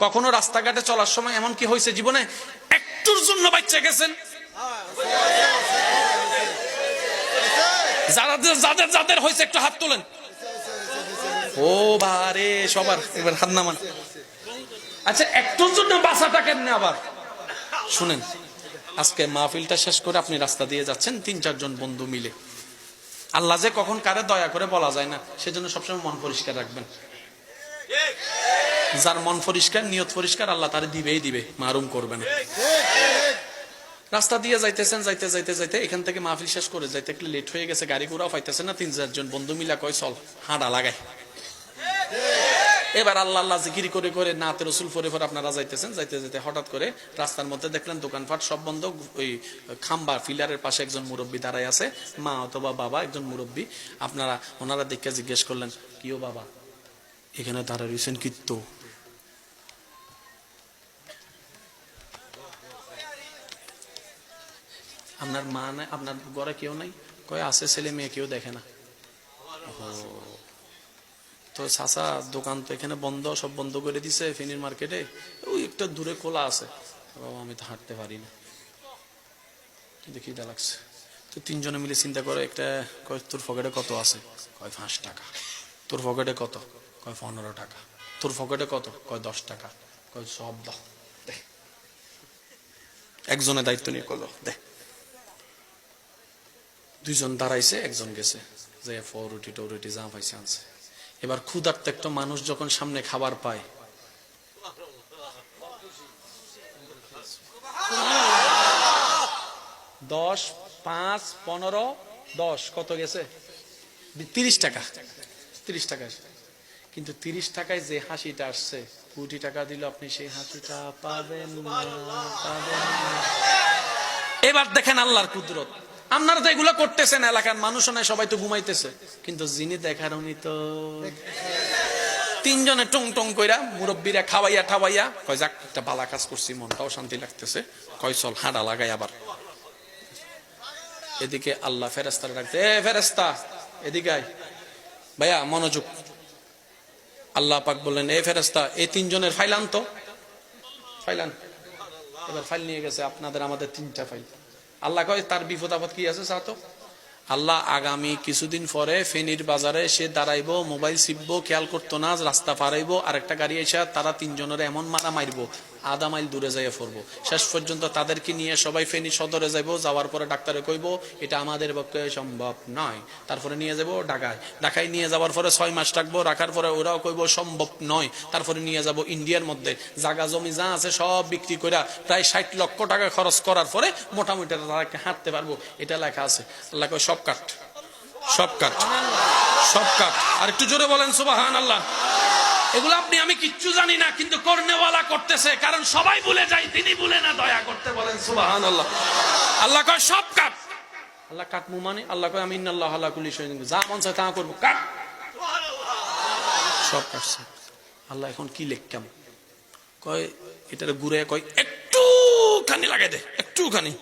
কখনো রাস্তাঘাটে চলার সময় এমন কি হয়েছে জীবনে একটুর জন্য বাচ্চা গেছেন? যাদের যাদের হয়েছে একটু হাত তোলেন। ও বারে সবার এবার হাত নামান। আচ্ছা, একটুর জন্য বাঁচাটা কেমনে? আবার শুনেন, আজকে মাহফিলটা শেষ করে আপনি রাস্তা দিয়ে যাচ্ছেন ৩-৪ জন বন্ধু মিলে। আল্লাহ যে কখন কারে দয়া করে বলা যায় না, সেজন্য সবসময় মন পরিষ্কার রাখবেন। যার মন পরিষ্কার, নিয়ত পরিষ্কার, আল্লাহ তারে দিবেই দিবে, মারুম করবে না। রাস্তা দিয়ে যাইতেছেন, যাইতে যাইতে যাইতে এখান থেকে মাহফিল শেষ করে যাইতে একটু লেট হয়ে গেছে, গাড়ি ঘোড়াও পাইতেছে না। ৩-৪ জন বন্ধু মিলা কয় চল হাঁটা লাগায়। এবার আল্লাহ আল্লাহ জিকির করে করে নাতে রসুল ফরে ফরে আপনারা যাইতেছেন, যাইতে যাইতে হঠাৎ করে রাস্তার মধ্যে দেখলেন দোকানপাট সব বন্ধ। ওই খাম্বা ফিলারের পাশে একজন মুরব্বী দাঁড়ায় আছে, মা অথবা বাবা, একজন মুরব্বী। ওনারা দেখে জিজ্ঞেস করলেন, কিও বাবা এখানে দাঁড়ায় রয়েছেন কিত্তো? আপনার মা নাই? আপনার ঘরে কেউ নাই? কয় আছে, ছেলে মেয়ে কেউ দেখে না। তো চাচা দোকান তো এখানে বন্ধ, সব বন্ধ করে দিছে ফেনীর মার্কেটে, ওই একটা দূরে খোলা আছে। বাবা আমি তো হাঁটতে পারি না, কিন্তু খিদা লাগছে। তো ৩ জনে মিলে চিন্তা করে, একটা কয় তোর পকেটে কত আছে? কয় ৫ টাকা। তোর পকেটে কত? কয় ১৫ টাকা। তোর পকেটে কত? কয় ১০ টাকা। কয় সব দাও, দে। একজনের দায়িত্ব নিয়ে কল দে। ২ জন দাঁড়াইছে, একজন গেছে, যে ফরুটি টরুটি যা পাইছে আনছে। এবার ক্ষুধার্ত একটা মানুষ যখন সামনে খাবার পায়, ১০, ৫, ১৫, ১০ কত গেছে? ৩০ টাকা। ৩০ টাকা। কিন্তু ৩০ টাকায় যে হাসিটা আসছে, কোটি টাকা দিল আপনি সেই হাসিটা পাবেন না, পাবেন না। এবার দেখেন আল্লাহর কুদরত। আপনারা তো এগুলো করতেছেন, এলাকার মানুষও নাই, সবাই তো ঘুমাইতেছে, কিন্তু যিনি দেখার উনি তো। ৩ জনে টং টং কইরা মুরব্বীরা খাওয়াইয়া ঠাওয়াইয়া কয় যাক একটা ভালো কাজ করছি, মনটাও শান্তি লাগতেছে, কয় চল হাঁটা লাগাই আবার। এদিকে আল্লাহ ফেরেস্তারা ডাকতে, এ ফেরেস্তা এদিকে আয়, ভাইয়া মনোযোগ। আল্লাহ পাক বললেন, এ ফেরেস্তা এই ৩ জনের ফাইল আনতো, ফাইল আন। এবার ফাইল নিয়ে গেছে, আপনাদের আমাদের ৩টা ফাইল। আল্লাহ কয় তার বিপদ আপদ কি আছে চাও তো? আল্লাহ আগামী কিছুদিন পরে ফেনীর বাজারে সে দাঁড়াইবো, মোবাইল চিপবো, খেয়াল করতো না, রাস্তা পারাইবো, আরেকটা গাড়ি এসে তারা ৩ জনের এমন মারা মারবো, আধা মাইল দূরে যাইয়া পড়বো। শেষ পর্যন্ত তাদেরকে নিয়ে সবাই ফেনী সদরে যাইবো। যাওয়ার পরে ডাক্তারে কইব এটা আমাদের পক্ষে সম্ভব নয়। তারপরে নিয়ে যাবো ঢাকায় নিয়ে যাওয়ার পরে 6 মাস রাখবো, রাখার পরে ওরাও কইব সম্ভব নয়। তারপরে নিয়ে যাব ইন্ডিয়ার মধ্যে, জায়গা জমি যা আছে সব বিক্রি করে প্রায় ৬০ লক্ষ টাকা খরচ করার পরে মোটামুটি তারা হাঁটতে পারবো। এটা লেখা আছে। আল্লাহ কয় সব কাট, সব কাট, সব কাট। আর একটু জোরে বলেন সুবহানাল্লাহ। এগুলো আপনি আমি কিচ্ছু জানি না, কিন্তু করনেওয়ালা করতেছে, কারণ সবাই ভুলে যায়, তিনি ভুলে না, দয়া করতে বলেন সুবহানাল্লাহ। আল্লাহ কয় সব কাট। আল্লাহ কাটমু মানে? আল্লাহ কয় আমি ইন্নাল্লাহু আলা কুল্লি শাইইন, যা মন চায় তা করব, কাট। সব কাটছে। আল্লাহ এখন কি লিখতাম? কয় এটারে ঘুরে কয় একটুখানি লাগাই দে, একটুখানি,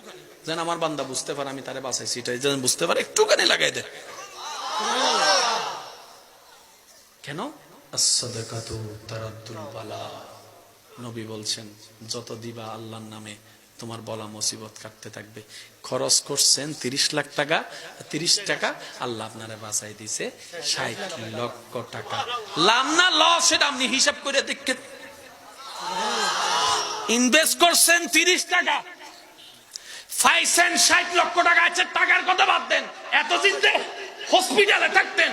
যেন আমার বান্দা বুঝতে পারে আমি তারে বাঁচাইছি, এটাই যেন বুঝতে পারে, একটুখানি লাগাই দে। কেন? as-sadaqatu taraddul বালা। নবী বলছেন যত দিবা আল্লাহর নামে তোমার বলা মুসিবত কাটতে থাকবে। খরচ করছেন ৩০ লাখ টাকা, ৩০ টাকা আল্লাহ আপনারে বাঁচাই দিছে ৬০ লক্ষ টাকা। লাভ না লস সেটা আপনি হিসাব করে দেখেন। ইনভেস্ট করছেন ৩০ টাকা, পাইছেন ৬০ লক্ষ টাকা। আচ্ছা টাকার কথা বাদ দেন, এতদিন যে হসপিটালে থাকতেন,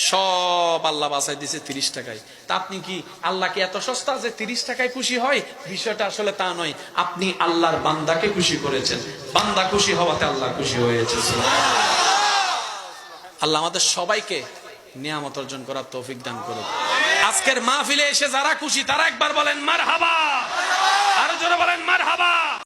সব আল্লাহ বাঁচাই দিছে ৩০ টাকায়। তা আপনি কি আল্লাহকে এত সস্তা যে ৩০ টাকায় খুশি হয়? বিষয়টা আসলে তা নয়। আপনি আল্লাহর বান্দাকে খুশি করেছেন, বান্দা খুশি হওয়াতে আল্লাহ খুশি হয়েছে। আল্লাহ আমাদের সবাইকে নিয়ামত অর্জন করার তৌফিক দান করুন। আজকের মাহফিলে এসে যারা খুশি তারা একবার বলেন মারহাবা, আরো জোরে বলেন মারহাবা।